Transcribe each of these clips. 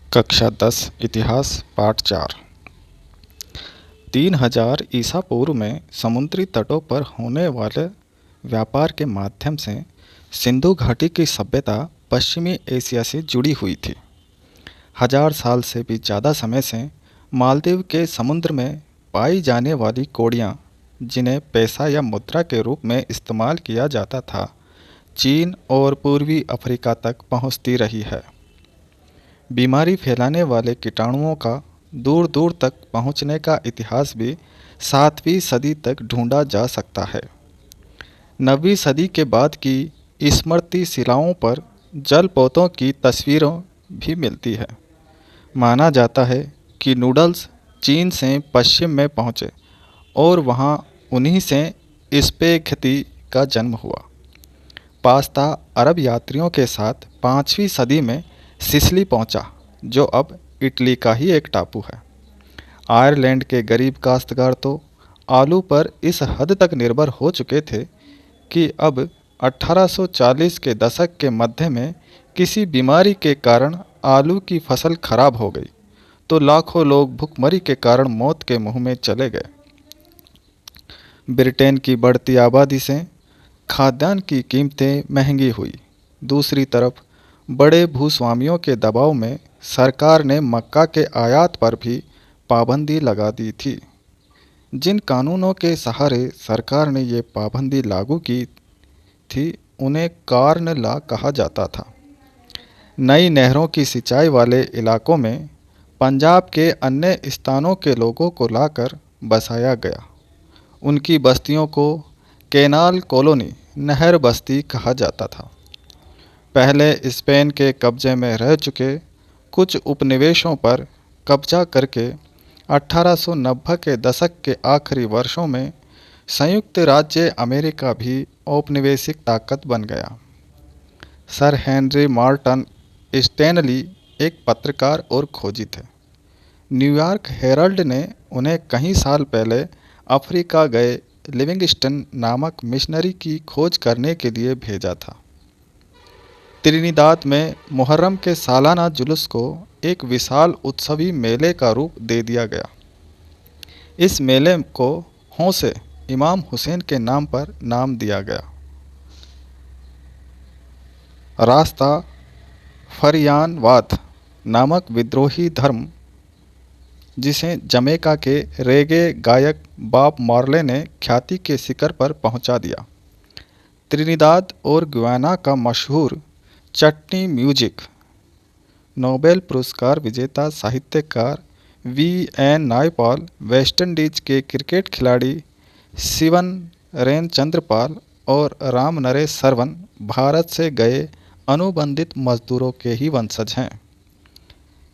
कक्षा 10 इतिहास पाठ 4। 3000 ईसा पूर्व में समुद्री तटों पर होने वाले व्यापार के माध्यम से सिंधु घाटी की सभ्यता पश्चिमी एशिया से जुड़ी हुई थी। 1000 साल से भी ज़्यादा समय से मालदीव के समुद्र में पाई जाने वाली कौड़ियाँ, जिन्हें पैसा या मुद्रा के रूप में इस्तेमाल किया जाता था, चीन और पूर्वी अफ्रीका तक पहुँचती रही है। बीमारी फैलाने वाले कीटाणुओं का दूर दूर तक पहुंचने का इतिहास भी 7वीं सदी तक ढूंढा जा सकता है। 9वीं सदी के बाद की स्मृति शिलाओं पर जलपोतों की तस्वीरों भी मिलती है। माना जाता है कि नूडल्स चीन से पश्चिम में पहुँचे और वहाँ उन्हीं से स्पेघेती का जन्म हुआ। पास्ता अरब यात्रियों के साथ 5वीं सदी में सिसिली पहुंचा, जो अब इटली का ही एक टापू है। आयरलैंड के गरीब काश्तकार तो आलू पर इस हद तक निर्भर हो चुके थे कि अब 1840 के दशक के मध्य में किसी बीमारी के कारण आलू की फसल खराब हो गई तो लाखों लोग भुखमरी के कारण मौत के मुंह में चले गए। ब्रिटेन की बढ़ती आबादी से खाद्यान्न की कीमतें महंगी हुई। दूसरी तरफ बड़े भूस्वामियों के दबाव में सरकार ने मक्का के आयात पर भी पाबंदी लगा दी थी। जिन कानूनों के सहारे सरकार ने ये पाबंदी लागू की थी, उन्हें कार्न लॉ कहा जाता था। नई नहरों की सिंचाई वाले इलाकों में पंजाब के अन्य स्थानों के लोगों को लाकर बसाया गया। उनकी बस्तियों को कैनाल कॉलोनी, नहर बस्ती कहा जाता था। पहले स्पेन के कब्जे में रह चुके कुछ उपनिवेशों पर कब्जा करके 1890 के दशक के आखिरी वर्षों में संयुक्त राज्य अमेरिका भी औपनिवेशिक ताकत बन गया। सर हेनरी मार्टन स्टैनली एक पत्रकार और खोजी थे। न्यूयॉर्क हेराल्ड ने उन्हें कई साल पहले अफ्रीका गए लिविंगस्टन नामक मिशनरी की खोज करने के लिए भेजा था। त्रिनिदाद में मुहर्रम के सालाना जुलूस को एक विशाल उत्सवी मेले का रूप दे दिया गया। इस मेले को होसे इमाम हुसैन के नाम पर नाम दिया गया। रास्ता फरियानवाद नामक विद्रोही धर्म, जिसे जमैका के रेगे गायक बॉब मार्ले ने ख्याति के शिखर पर पहुंचा दिया। त्रिनिदाद और गुयाना का मशहूर चटनी म्यूजिक, नोबेल पुरस्कार विजेता साहित्यकार वी.एन. नायपॉल, वेस्टइंडीज के क्रिकेट खिलाड़ी शिवन रेनचंद्रपाल और रामनरेश सरवन भारत से गए अनुबंधित मजदूरों के ही वंशज हैं।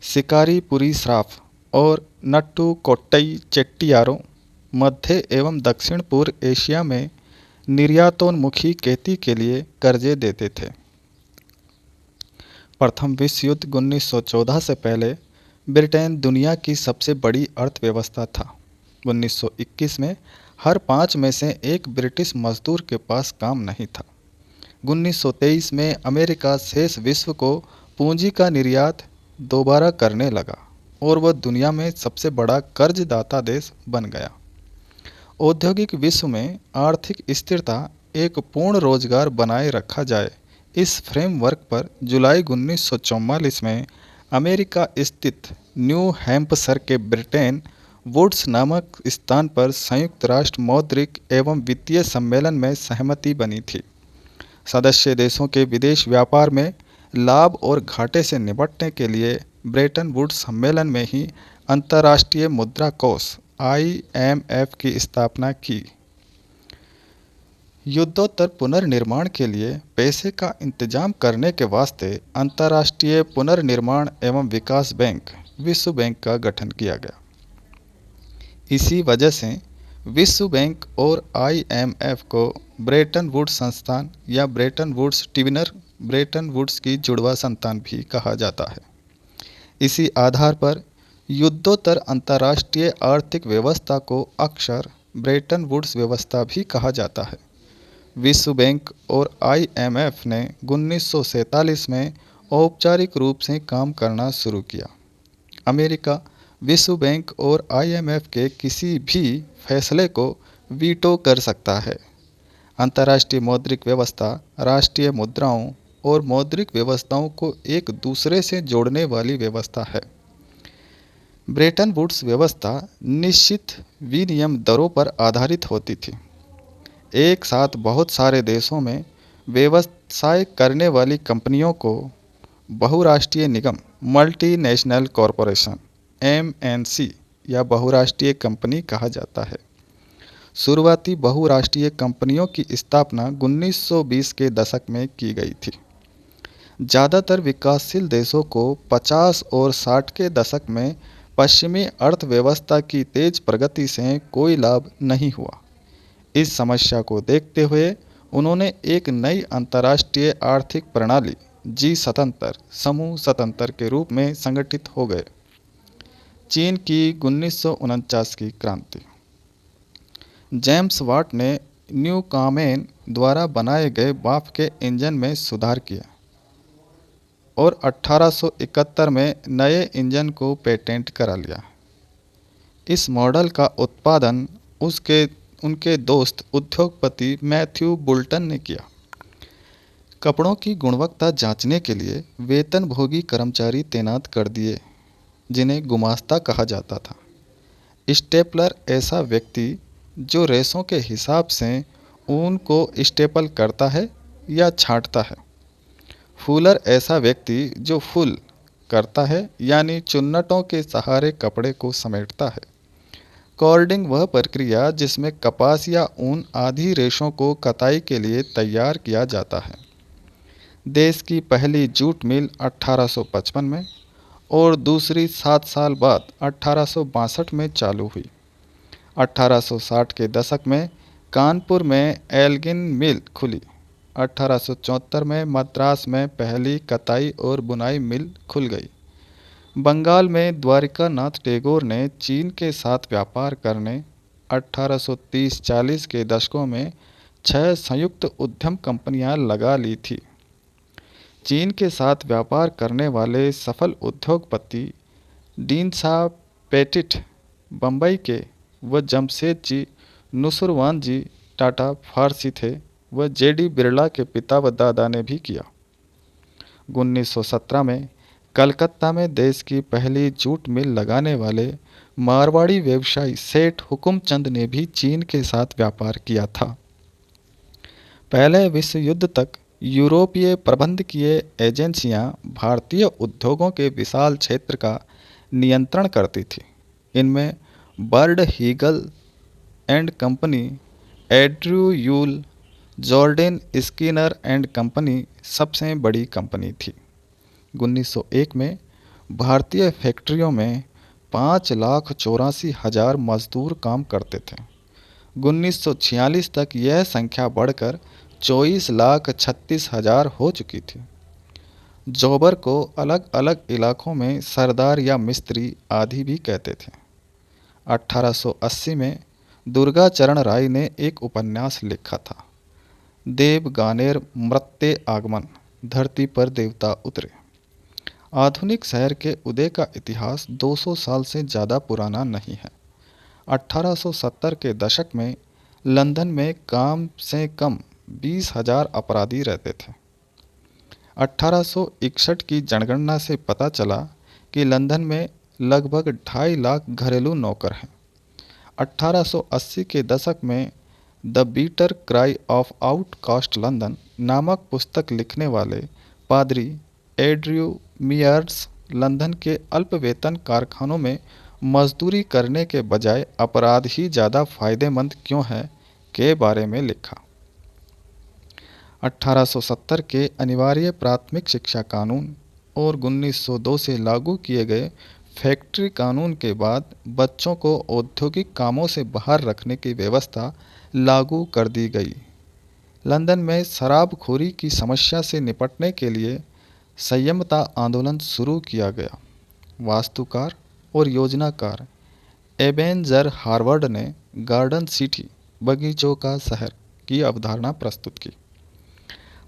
शिकारी पुरी श्राफ और नट्टू कोट्टई चेट्टियारों मध्य एवं दक्षिण पूर्व एशिया में निर्यातोन्मुखी खेती के लिए कर्जे देते थे। प्रथम विश्व युद्ध 1914 से पहले ब्रिटेन दुनिया की सबसे बड़ी अर्थव्यवस्था था। 1921 में हर 5 में से एक ब्रिटिश मजदूर के पास काम नहीं था। 1923 में अमेरिका शेष विश्व को पूंजी का निर्यात दोबारा करने लगा और वह दुनिया में सबसे बड़ा कर्जदाता देश बन गया। औद्योगिक विश्व में आर्थिक स्थिरता, एक पूर्ण रोजगार बनाए रखा जाए, इस फ्रेमवर्क पर जुलाई 1944 में अमेरिका स्थित न्यू हैम्पशर के ब्रिटेन वुड्स नामक स्थान पर संयुक्त राष्ट्र मौद्रिक एवं वित्तीय सम्मेलन में सहमति बनी थी। सदस्य देशों के विदेश व्यापार में लाभ और घाटे से निपटने के लिए ब्रेटन वुड्स सम्मेलन में ही अंतर्राष्ट्रीय मुद्रा कोष IMF की स्थापना की। युद्धोत्तर पुनर्निर्माण के लिए पैसे का इंतजाम करने के वास्ते अंतर्राष्ट्रीय पुनर्निर्माण एवं विकास बैंक, विश्व बैंक का गठन किया गया। इसी वजह से विश्व बैंक और IMF को ब्रेटन वुड्स संस्थान या ब्रेटन वुड्स ट्विनर, ब्रेटन वुड्स की जुड़वा संतान भी कहा जाता है। इसी आधार पर युद्धोत्तर अंतर्राष्ट्रीय आर्थिक व्यवस्था को अक्सर ब्रेटन वुड्स व्यवस्था भी कहा जाता है। विश्व बैंक और IMF ने 1947 में औपचारिक रूप से काम करना शुरू किया। अमेरिका विश्व बैंक और आईएमएफ के किसी भी फैसले को वीटो कर सकता है। अंतर्राष्ट्रीय मौद्रिक व्यवस्था राष्ट्रीय मुद्राओं और मौद्रिक व्यवस्थाओं को एक दूसरे से जोड़ने वाली व्यवस्था है। ब्रेटन वुड्स व्यवस्था निश्चित विनिमय दरों पर आधारित होती थी। एक साथ बहुत सारे देशों में व्यवसाय करने वाली कंपनियों को बहुराष्ट्रीय निगम मल्टीनेशनल कॉरपोरेशन एमएनसी या बहुराष्ट्रीय कंपनी कहा जाता है। शुरुआती बहुराष्ट्रीय कंपनियों की स्थापना 1920 के दशक में की गई थी। ज़्यादातर विकासशील देशों को 50 और 60 के दशक में पश्चिमी अर्थव्यवस्था की तेज प्रगति से कोई लाभ नहीं हुआ। इस समस्या को देखते हुए उन्होंने एक नई अंतर्राष्ट्रीय आर्थिक प्रणाली जी77 समूह 77 के रूप में संगठित हो गए। चीन की 1949 की क्रांति। जेम्स वाट ने न्यूकॉमेन द्वारा बनाए गए भाप के इंजन में सुधार किया और 1871 में नए इंजन को पेटेंट करा लिया। इस मॉडल का उत्पादन उनके दोस्त उद्योगपति मैथ्यू बुल्टन ने किया। कपड़ों की गुणवत्ता जांचने के लिए वेतनभोगी कर्मचारी तैनात कर दिए जिन्हें गुमास्ता कहा जाता था। स्टेपलर ऐसा व्यक्ति जो रेशों के हिसाब से ऊन को स्टेपल करता है या छांटता है। फूलर ऐसा व्यक्ति जो फूल करता है यानी चुन्नटों के सहारे कपड़े को समेटता है। कॉर्डिंग वह प्रक्रिया जिसमें कपास या ऊन आदि रेशों को कताई के लिए तैयार किया जाता है। देश की पहली जूट मिल 1855 में और दूसरी 7 साल बाद 1862 में चालू हुई। 1860 के दशक में कानपुर में एल्गिन मिल खुली। 1874 में मद्रास में पहली कताई और बुनाई मिल खुल गई। बंगाल में द्वारिका नाथ टैगोर ने चीन के साथ व्यापार करने 1830-40 के दशकों में 6 संयुक्त उद्यम कंपनियां लगा ली थी। चीन के साथ व्यापार करने वाले सफल उद्योगपति डीन शाह पेटिट बम्बई के व जमशेदजी नुसरवान जी टाटा फारसी थे व जेडी बिरला के पिता व दादा ने भी किया। 1917 में कलकत्ता में देश की पहली जूट मिल लगाने वाले मारवाड़ी व्यवसायी सेठ हुकुमचंद ने भी चीन के साथ व्यापार किया था। पहले विश्व युद्ध तक यूरोपीय प्रबंधकीय एजेंसियां भारतीय उद्योगों के विशाल क्षेत्र का नियंत्रण करती थी। इनमें बर्ड हीगल and company, Andrew Yule, Jardine Skinner and company सबसे बड़ी कंपनी थी। 1901 में भारतीय फैक्ट्रियों में 5,84,000 मजदूर काम करते थे। 1946 तक यह संख्या बढ़कर 24,36,000 हो चुकी थी। जौबर को अलग अलग इलाकों में सरदार या मिस्त्री आदि भी कहते थे। 1880 में दुर्गाचरण राय ने एक उपन्यास लिखा था, देव गानेर मृत्ये आगमन, धरती पर देवता उतरे। आधुनिक शहर के उदय का इतिहास 200 साल से ज़्यादा पुराना नहीं है। 1870 के दशक में लंदन में कम से कम 20,000 अपराधी रहते थे। 1861 की जनगणना से पता चला कि लंदन में लगभग 2.5 लाख घरेलू नौकर हैं। 1880 के दशक में the bitter cry of outcast London नामक पुस्तक लिखने वाले पादरी एंड्रयू मियर्स लंदन के अल्प वेतन कारखानों में मजदूरी करने के बजाय अपराध ही ज़्यादा फायदेमंद क्यों है के बारे में लिखा। 1870 के अनिवार्य प्राथमिक शिक्षा कानून और 1902 से लागू किए गए फैक्ट्री कानून के बाद बच्चों को औद्योगिक कामों से बाहर रखने की व्यवस्था लागू कर दी गई। लंदन में शराबखोरी की समस्या से निपटने के लिए संयमता आंदोलन शुरू किया गया। वास्तुकार और योजनाकार एबेनेज़र हार्वर्ड ने गार्डन सिटी, बगीचों का शहर की अवधारणा प्रस्तुत की।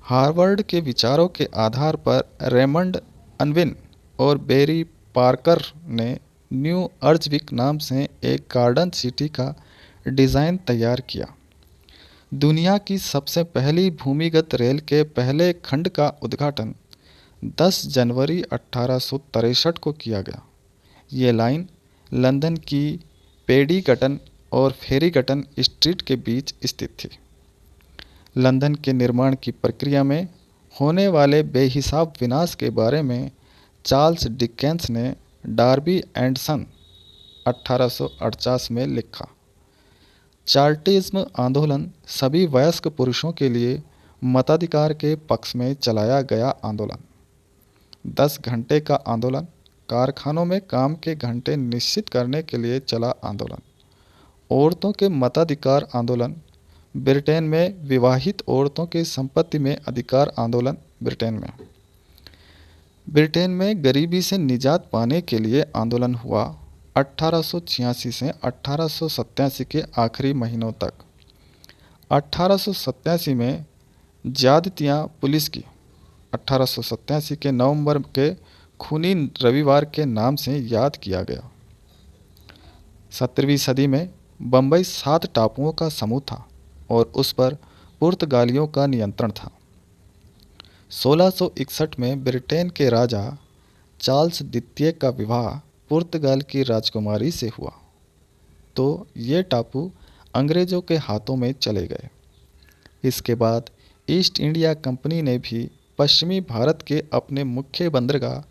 हार्वर्ड के विचारों के आधार पर रेमंड अनविन और बेरी पार्कर ने न्यू अर्जविक नाम से एक गार्डन सिटी का डिज़ाइन तैयार किया। दुनिया की सबसे पहली भूमिगत रेल के पहले खंड का उद्घाटन 10 जनवरी 1863 को किया गया। ये लाइन लंदन की पेडीगटन और फेरीगटन स्ट्रीट के बीच स्थित थी। लंदन के निर्माण की प्रक्रिया में होने वाले बेहिसाब विनाश के बारे में चार्ल्स डिकेंस ने डार्बी एंड सन 1848 में लिखा। चार्टिज्म आंदोलन सभी वयस्क पुरुषों के लिए मताधिकार के पक्ष में चलाया गया आंदोलन। 10 घंटे का आंदोलन, कारखानों में काम के घंटे निश्चित करने के लिए चला आंदोलन। औरतों के मताधिकार आंदोलन ब्रिटेन में। विवाहित औरतों की संपत्ति में अधिकार आंदोलन ब्रिटेन में गरीबी से निजात पाने के लिए आंदोलन हुआ 1886 से 1887 के आखिरी महीनों तक। 1887 में ज्यादतियाँ पुलिस की 1887 के नवंबर के खूनी रविवार के नाम से याद किया गया। 17वीं सदी में बम्बई 7 टापुओं का समूह था और उस पर पुर्तगालियों का नियंत्रण था। 1661 में ब्रिटेन के राजा चार्ल्स द्वितीय का विवाह पुर्तगाल की राजकुमारी से हुआ, तो ये टापू अंग्रेज़ों के हाथों में चले गए। इसके बाद ईस्ट इंडिया कंपनी ने भी पश्चिमी भारत के अपने मुख्य बंदरगाह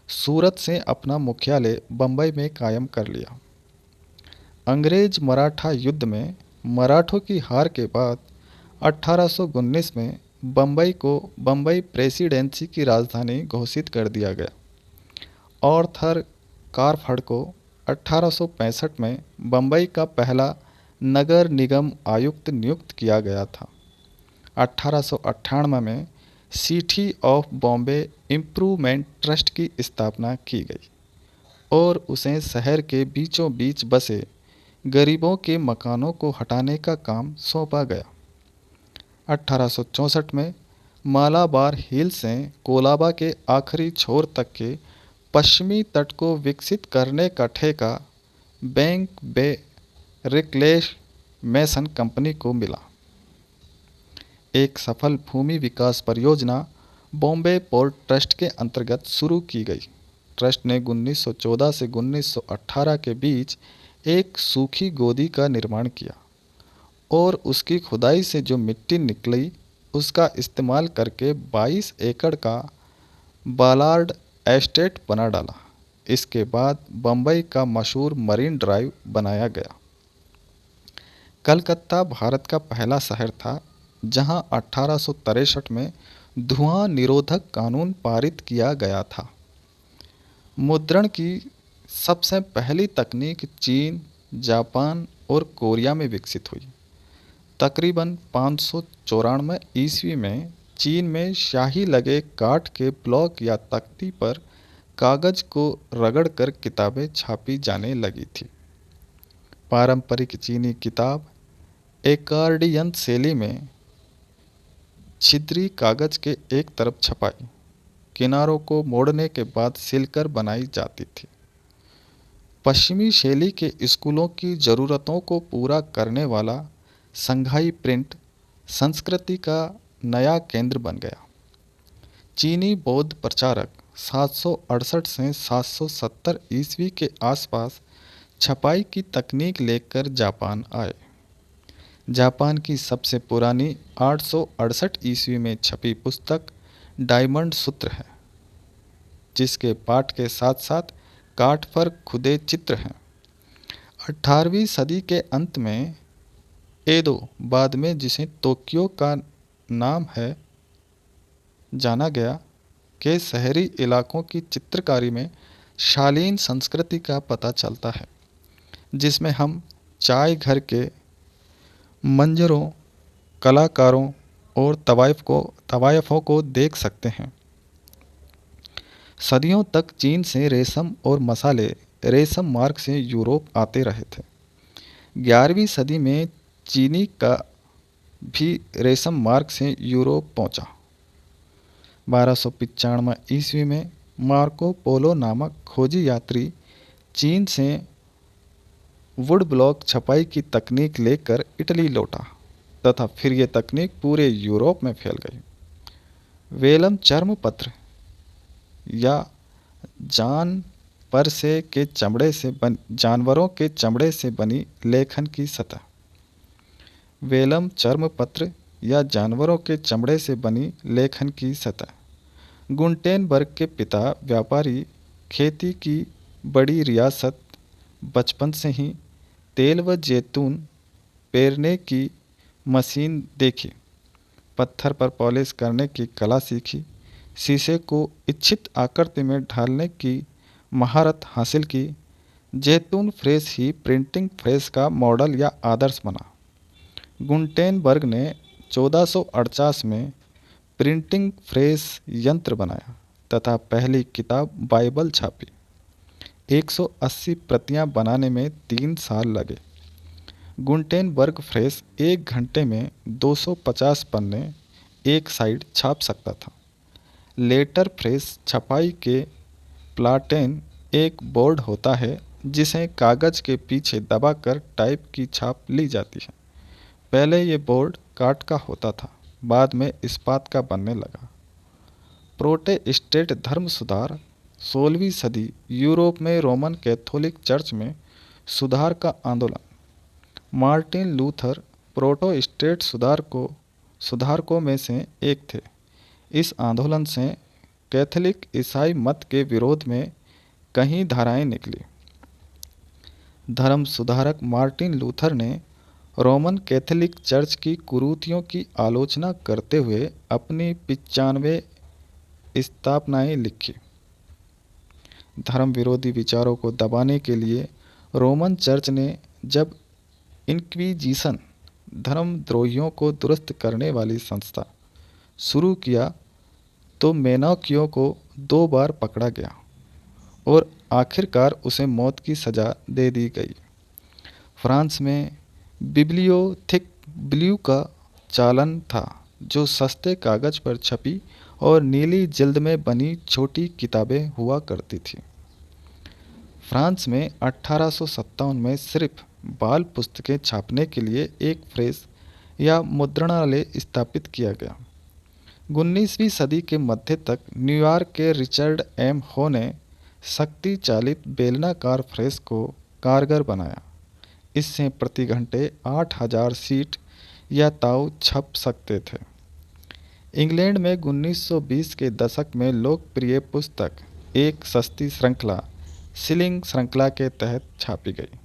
सूरत से अपना मुख्यालय बम्बई में कायम कर लिया। अंग्रेज मराठा युद्ध में मराठों की हार के बाद 1819 में बम्बई को बम्बई प्रेसिडेंसी की राजधानी घोषित कर दिया गया। आर्थर कारफर्ड को 1865 में बम्बई का पहला नगर निगम आयुक्त नियुक्त किया गया था। 1898 में city of Bombay improvement trust की स्थापना की गई और उसे शहर के बीचों बीच बसे गरीबों के मकानों को हटाने का काम सौंपा गया। 1864 में मालाबार हिल से कोलाबा के आखिरी छोर तक के पश्चिमी तट को विकसित करने का ठेका बैंक बे रिक्लेमेशन कंपनी को मिला। एक सफल भूमि विकास परियोजना बॉम्बे पोर्ट ट्रस्ट के अंतर्गत शुरू की गई। ट्रस्ट ने 1914 से 1918 के बीच एक सूखी गोदी का निर्माण किया और उसकी खुदाई से जो मिट्टी निकली उसका इस्तेमाल करके 22 एकड़ का बालार्ड एस्टेट बना डाला। इसके बाद बम्बई का मशहूर मरीन ड्राइव बनाया गया। कलकत्ता भारत का पहला शहर था जहां 1863 में धुआं निरोधक कानून पारित किया गया था। मुद्रण की सबसे पहली तकनीक चीन, जापान और कोरिया में विकसित हुई। तकरीबन 594 ईस्वी में चीन में स्याही लगे काठ के ब्लॉक या तख्ती पर कागज को रगड़कर किताबें छापी जाने लगी थी। पारंपरिक चीनी किताब एकार्डियन शैली में छिद्री कागज के एक तरफ छपाई, किनारों को मोड़ने के बाद सिलकर बनाई जाती थी। पश्चिमी शैली के स्कूलों की ज़रूरतों को पूरा करने वाला संघाई प्रिंट संस्कृति का नया केंद्र बन गया। चीनी बौद्ध प्रचारक 768 से 770 ईस्वी के आसपास छपाई की तकनीक लेकर जापान आए। जापान की सबसे पुरानी 868 ईस्वी में छपी पुस्तक डायमंड सूत्र है, जिसके पाठ के साथ साथ काठ पर खुदे चित्र हैं। 18वीं सदी के अंत में एदो, बाद में जिसे तोक्यो का नाम है जाना गया, के शहरी इलाकों की चित्रकारी में शालीन संस्कृति का पता चलता है, जिसमें हम चाय घर के मंजरों, कलाकारों और तवायफों को देख सकते हैं। सदियों तक चीन से रेशम और मसाले रेशम मार्ग से यूरोप आते रहे थे। 11वीं सदी में चीनी का भी रेशम मार्ग से यूरोप पहुंचा। 1295 ईस्वी में मार्को पोलो नामक खोजी यात्री चीन से वुड ब्लॉक छपाई की तकनीक लेकर इटली लौटा तथा फिर ये तकनीक पूरे यूरोप में फैल गई। वेलम चर्म पत्र या जान पर से के चमड़े से जानवरों के चमड़े से बनी लेखन की सतह। वेलम चर्म पत्र या जानवरों के चमड़े से बनी लेखन की सतह। गुंटेनबर्ग के पिता व्यापारी खेती की बड़ी रियासत बचपन से ही तेल व जैतून पेरने की मशीन देखी, पत्थर पर पॉलिश करने की कला सीखी, शीशे को इच्छित आकृति में ढालने की महारत हासिल की। जैतून प्रेस ही प्रिंटिंग प्रेस का मॉडल या आदर्श बना। गुंटेनबर्ग ने 1448 में प्रिंटिंग प्रेस यंत्र बनाया तथा पहली किताब बाइबल छापी। 180 प्रतियां बनाने में 3 साल लगे। गुंटेनबर्ग प्रेस 1 घंटे में 250 पन्ने एक साइड छाप सकता था। लेटर प्रेस छपाई के प्लाटेन एक बोर्ड होता है जिसे कागज के पीछे दबाकर टाइप की छाप ली जाती है। पहले ये बोर्ड काठ का होता था, बाद में इस्पात का बनने लगा। प्रोटेस्टेंट धर्म सुधार 16वीं सदी यूरोप में रोमन कैथोलिक चर्च में सुधार का आंदोलन। मार्टिन लूथर प्रोटेस्टेंट सुधारकों में से एक थे। इस आंदोलन से कैथोलिक ईसाई मत के विरोध में कई धाराएं निकली। धर्म सुधारक मार्टिन लूथर ने रोमन कैथोलिक चर्च की कुरीतियों की आलोचना करते हुए अपनी 95 स्थापनाएं लिखी। धर्म विरोधी विचारों को दबाने के लिए रोमन चर्च ने जब इंक्विजिशन, धर्मद्रोहियों को दुरुस्त करने वाली संस्था, शुरू किया तो मेनाकियों को 2 बार पकड़ा गया और आखिरकार उसे मौत की सज़ा दे दी गई। फ्रांस में बिब्लियोथेक ब्लू का चालन था, जो सस्ते कागज पर छपी और नीली जिल्द में बनी छोटी किताबें हुआ करती थी। फ्रांस में 1857 में सिर्फ बाल पुस्तकें छापने के लिए एक प्रेस या मुद्रणालय स्थापित किया गया। 19वीं सदी के मध्य तक न्यूयॉर्क के रिचर्ड एम हो ने शक्ति चालित बेलनाकार प्रेस को कारगर बनाया। इससे प्रति घंटे 8000 शीट या ताऊ छप सकते थे। इंग्लैंड में 1920 के दशक में लोकप्रिय पुस्तक एक सस्ती श्रृंखला सिलिंग श्रृंखला के तहत छापी गई।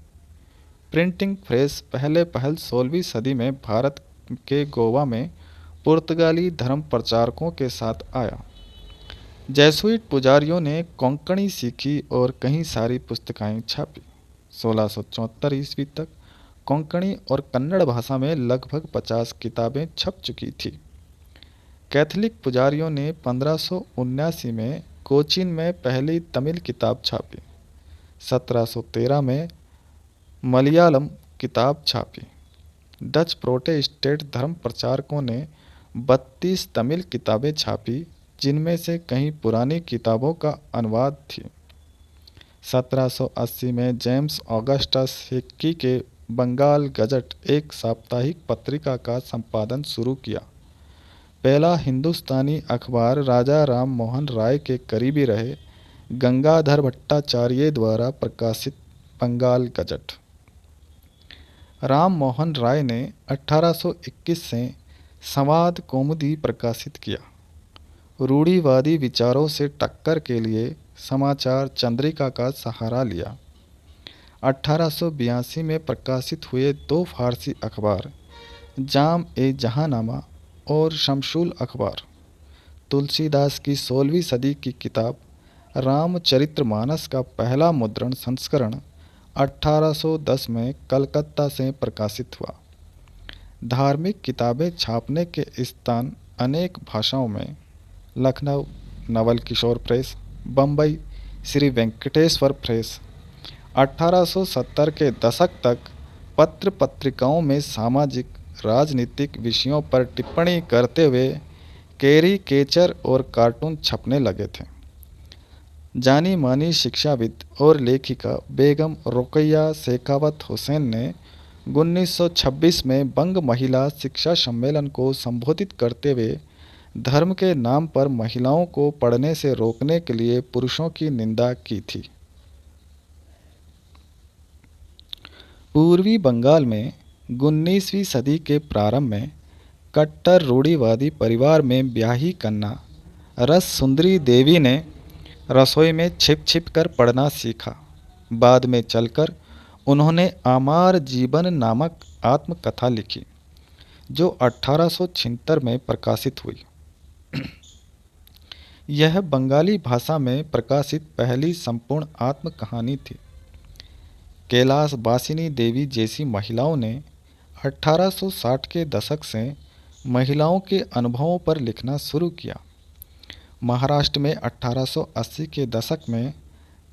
प्रिंटिंग प्रेस पहल 16वीं सदी में भारत के गोवा में पुर्तगाली धर्म प्रचारकों के साथ आया। जेसुइट पुजारियों ने कोंकणी सीखी और कई सारी पुस्तकें छापी। 1674 ईस्वी तक कोंकणी और कन्नड़ भाषा में लगभग 50 किताबें छप चुकी थी। कैथोलिक पुजारियों ने 1579 में कोचीन में पहली तमिल किताब छापी। 1713 में मलयालम किताब छापी। डच प्रोटेस्टेंट धर्म प्रचारकों ने 32 तमिल किताबें छापी, जिनमें से कई पुरानी किताबों का अनुवाद थी। 1780 में जेम्स ऑगस्टस हिक्की के बंगाल गजट एक साप्ताहिक पत्रिका का संपादन शुरू किया। पहला हिंदुस्तानी अखबार राजा राम मोहन राय के करीबी रहे गंगाधर भट्टाचार्य द्वारा प्रकाशित बंगाल गजट। राम मोहन राय ने 1821 से संवाद कौमुदी प्रकाशित किया। रूढ़िवादी विचारों से टक्कर के लिए समाचार चंद्रिका का सहारा लिया। 1882 में प्रकाशित हुए 2 फारसी अखबार जाम ए जहांनामा और शमशुल अखबार। तुलसीदास की 16वीं सदी की किताब रामचरितमानस का पहला मुद्रण संस्करण 1810 में कलकत्ता से प्रकाशित हुआ। धार्मिक किताबें छापने के स्थान अनेक भाषाओं में लखनऊ नवल किशोर प्रेस, बम्बई श्री वेंकटेश्वर प्रेस। 1870 के दशक तक पत्र पत्रिकाओं में सामाजिक राजनीतिक विषयों पर टिप्पणी करते हुए कैरिकेचर और कार्टून छपने लगे थे। जानी मानी शिक्षाविद और लेखिका बेगम रुकैया शेखावत हुसैन ने 1926 में बंग महिला शिक्षा सम्मेलन को संबोधित करते हुए धर्म के नाम पर महिलाओं को पढ़ने से रोकने के लिए पुरुषों की निंदा की थी। पूर्वी बंगाल में 19वीं सदी के प्रारंभ में कट्टर रूढ़िवादी परिवार में ब्याही कन्या रस सुंदरी देवी ने रसोई में छिप छिप कर पढ़ना सीखा। बाद में चलकर उन्होंने आमार जीवन नामक आत्मकथा लिखी, जो 1876 में प्रकाशित हुई। यह बंगाली भाषा में प्रकाशित पहली संपूर्ण आत्मकहानी थी। कैलाश बासिनी देवी जैसी महिलाओं ने 1860 के दशक से महिलाओं के अनुभवों पर लिखना शुरू किया। महाराष्ट्र में 1880 के दशक में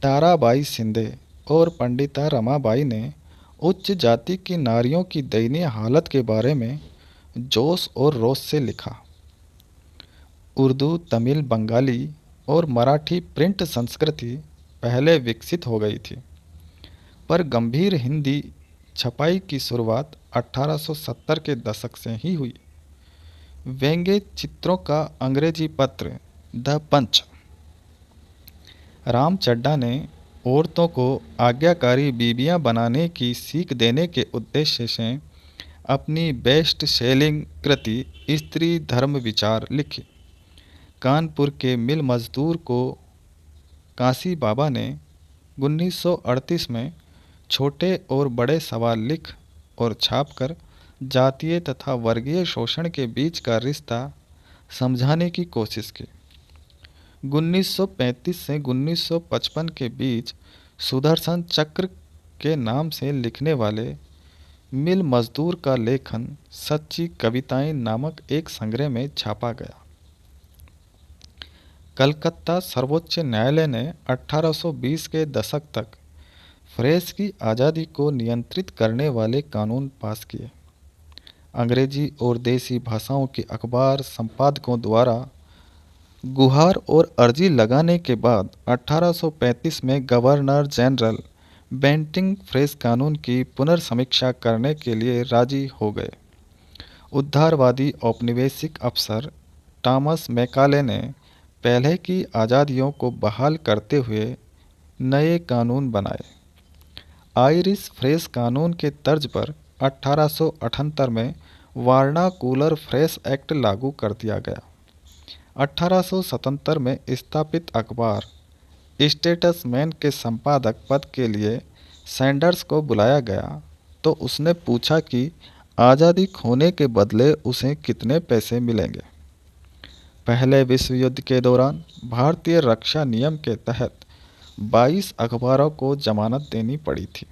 ताराबाई शिंदे और पंडिता रमाबाई ने उच्च जाति की नारियों की दयनीय हालत के बारे में जोश और रोष से लिखा। उर्दू, तमिल, बंगाली और मराठी प्रिंट संस्कृति पहले विकसित हो गई थी, पर गंभीर हिंदी छपाई की शुरुआत 1870 के दशक से ही हुई। व्यंग्य चित्रों का अंग्रेजी पत्र द पंच राम चड्ढा ने औरतों को आज्ञाकारी बीवियां बनाने की सीख देने के उद्देश्य से अपनी बेस्ट सेलिंग कृति स्त्री धर्म विचार लिखी। कानपुर के मिल मजदूर को काशी बाबा ने 1938 में छोटे और बड़े सवाल लिख और छापकर जातीय तथा वर्गीय शोषण के बीच का रिश्ता समझाने की कोशिश की। 1935 से 1955 के बीच सुदर्शन चक्र के नाम से लिखने वाले मिल मजदूर का लेखन सच्ची कविताएं नामक एक संग्रह में छापा गया। कलकत्ता सर्वोच्च न्यायालय ने 1820 के दशक तक प्रेस की आज़ादी को नियंत्रित करने वाले कानून पास किए। अंग्रेजी और देसी भाषाओं के अखबार संपादकों द्वारा गुहार और अर्जी लगाने के बाद 1835 में गवर्नर जनरल बेंटिंग प्रेस कानून की पुनर्समीक्षा करने के लिए राजी हो गए। उद्धारवादी औपनिवेशिक अफसर टॉमस मैकाले ने पहले की आज़ादियों को बहाल करते हुए नए कानून बनाए। आयरिश प्रेस कानून के तर्ज पर 1878 में वार्नाकुलर प्रेस एक्ट लागू कर दिया गया। 1877 में स्थापित अखबार स्टेट्समैन के संपादक पद के लिए सैंडर्स को बुलाया गया तो उसने पूछा कि आज़ादी खोने के बदले उसे कितने पैसे मिलेंगे। पहले विश्व युद्ध के दौरान भारतीय रक्षा नियम के तहत 22 अखबारों को जमानत देनी पड़ी थी।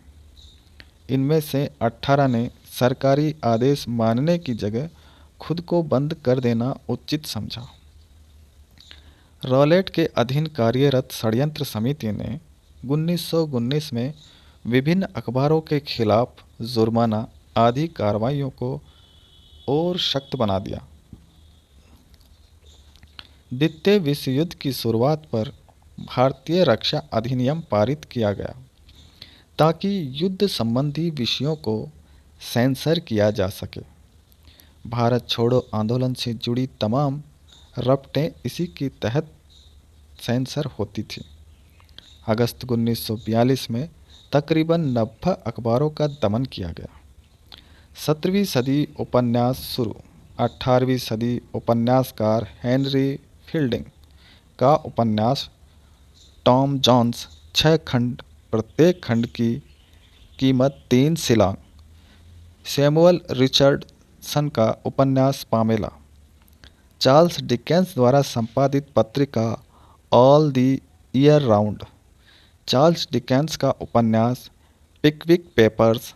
इनमें से 18 ने सरकारी आदेश मानने की जगह खुद को बंद कर देना उचित समझा। रॉलेट के अधीन कार्यरत षड्यंत्र समिति ने 1919 में विभिन्न अखबारों के खिलाफ जुर्माना आदि कार्रवाइयों को और सख्त बना दिया। द्वितीय विश्व युद्ध की शुरुआत पर भारतीय रक्षा अधिनियम पारित किया गया ताकि युद्ध संबंधी विषयों को सेंसर किया जा सके। भारत छोड़ो आंदोलन से जुड़ी तमाम रपटें इसी के तहत सेंसर होती थी। अगस्त 1942 में तकरीबन 90 अखबारों का दमन किया गया। 17वीं सदी उपन्यास शुरू। 18वीं सदी उपन्यासकार हेनरी फील्डिंग का उपन्यास टॉम जोन्स 6 खंड, प्रत्येक खंड की कीमत 3 शिलांग। सैमुअल रिचर्डसन का उपन्यास पामेला। चार्ल्स डिकेंस द्वारा संपादित पत्रिका All the Year Round. Charles Dickens का उपन्यास Pickwick Papers.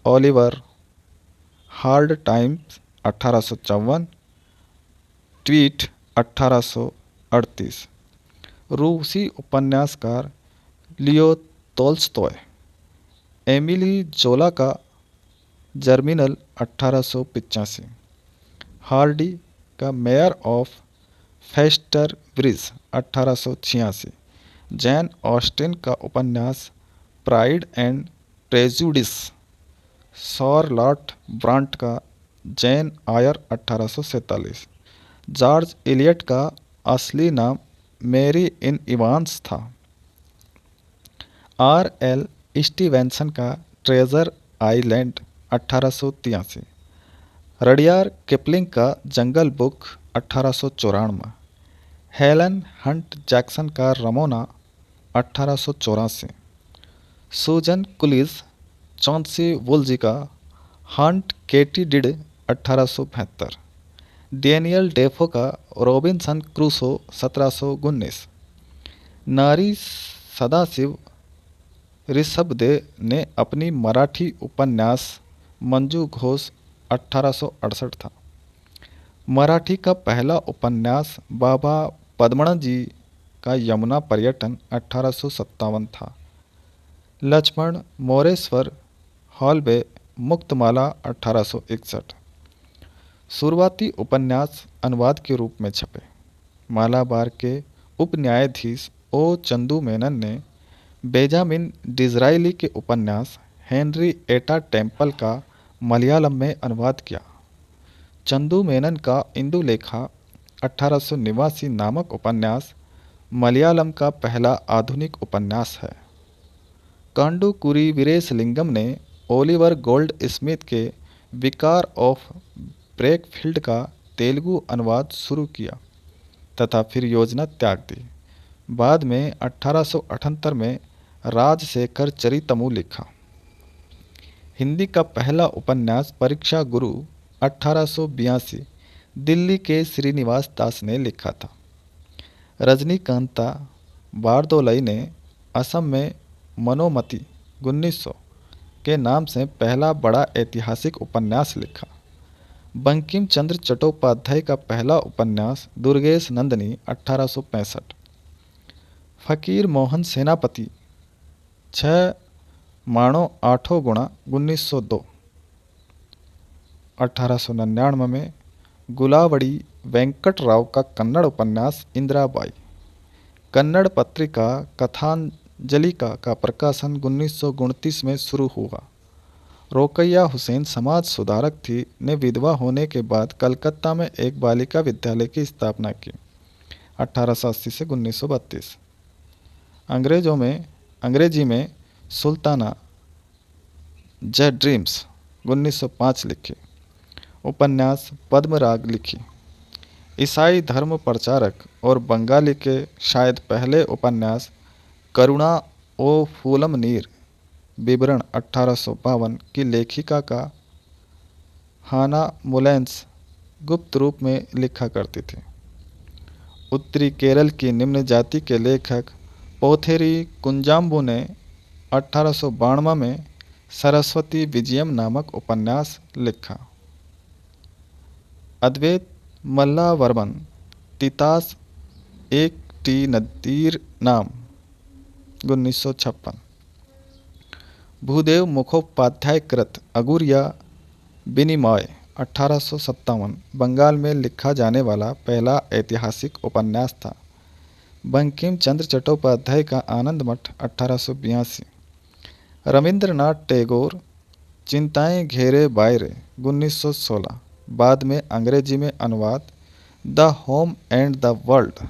Oliver Hard Times 1854। ट्वीट 1838। रूसी उपन्यासकार लियो तोल्स्टॉय। एमिली जोला का जर्मिनल 1885। हार्डी का Mayor of Casterbridge 1886। Jane Austen का उपन्यास Pride and Prejudice, Charlotte Bronte का जैन आयर 1847, जॉर्ज इलियट का असली नाम मेरी इन इवांस था, आर एल स्टीवेंसन का ट्रेजर आइलैंड 1883, रडियार किपलिंग का जंगल बुक 1894, हेलन हंट जैक्सन का रमोना 1884, सूजन कुलिज चौंसी वुल्जी का हंट केटीडिड 1872, डेनियल डेफो का रॉबिन्सन क्रूसो 1719, नारी सदाशिव ऋषभदेव ने अपनी मराठी उपन्यास मंजू घोष 1868 था। मराठी का पहला उपन्यास बाबा पद्मण जी का यमुना पर्यटन 1857 था। लक्ष्मण मोरेश्वर हॉलवे मुक्तमाला 1861, शुरुआती उपन्यास अनुवाद के रूप में छपे। मालाबार के उप न्यायाधीश ओ चंदू मेनन ने बेंजामिन डिज़राइली के उपन्यास हेनरी एटा टेम्पल का मलयालम में अनुवाद किया। चंदू मेनन का इंदुलेखा 1889 नामक उपन्यास मलयालम का पहला आधुनिक उपन्यास है। कांडूकुरी वीरेशलिंगम ने ओलिवर गोल्ड स्मिथ के विकार ऑफ ब्रेकफील्ड का तेलुगु अनुवाद शुरू किया तथा फिर योजना त्याग दी। बाद में 1878 में राजशेखर चरितमु लिखा। हिंदी का पहला उपन्यास परीक्षा गुरु 1882 दिल्ली के श्रीनिवास दास ने लिखा था। रजनीकांता बारदोलई ने असम में मनोमती 1900 के नाम से पहला बड़ा ऐतिहासिक उपन्यास लिखा। बंकिम चंद्र चट्टोपाध्याय का पहला उपन्यास दुर्गेश नंदिनी 1865, फकीर मोहन सेनापति 6 माणो 8 गुणा 1902, 1899 में गुलावड़ी वेंकट राव का कन्नड़ उपन्यास इंदिराबाई, कन्नड़ पत्रिका कथांजलिका का प्रकाशन 1929 में शुरू हुआ। रोकैया हुसैन समाज सुधारक थी, ने विधवा होने के बाद कलकत्ता में एक बालिका विद्यालय की स्थापना की 1880 से 1932। अंग्रेजी में सुल्ताना ज ड्रीम्स 1905 लिखी। उपन्यास पद्मराग लिखी। ईसाई धर्म प्रचारक और बंगाली के शायद पहले उपन्यास करुणा ओ फूलम नीर विवरण 1852 की लेखिका का हाना मुलेंस गुप्त रूप में लिखा करती थी। उत्तरी केरल की निम्न जाति के लेखक पोथेरी कुंजाम्बू ने 1892 में सरस्वती विजयम नामक उपन्यास लिखा। अद्वैत मल्लावर्मन तितास एक टी नदीर नाम 1956, भूदेव मुखोपाध्याय कृत अगुरिया विनिमय 1857 बंगाल में लिखा जाने वाला पहला ऐतिहासिक उपन्यास था। बंकिम चंद्र चट्टोपाध्याय का आनंद मठ 1882, रविंद्रनाथ टैगोर चिंताएं घेरे बायरे 1916, बाद में अंग्रेजी में अनुवाद the home and the world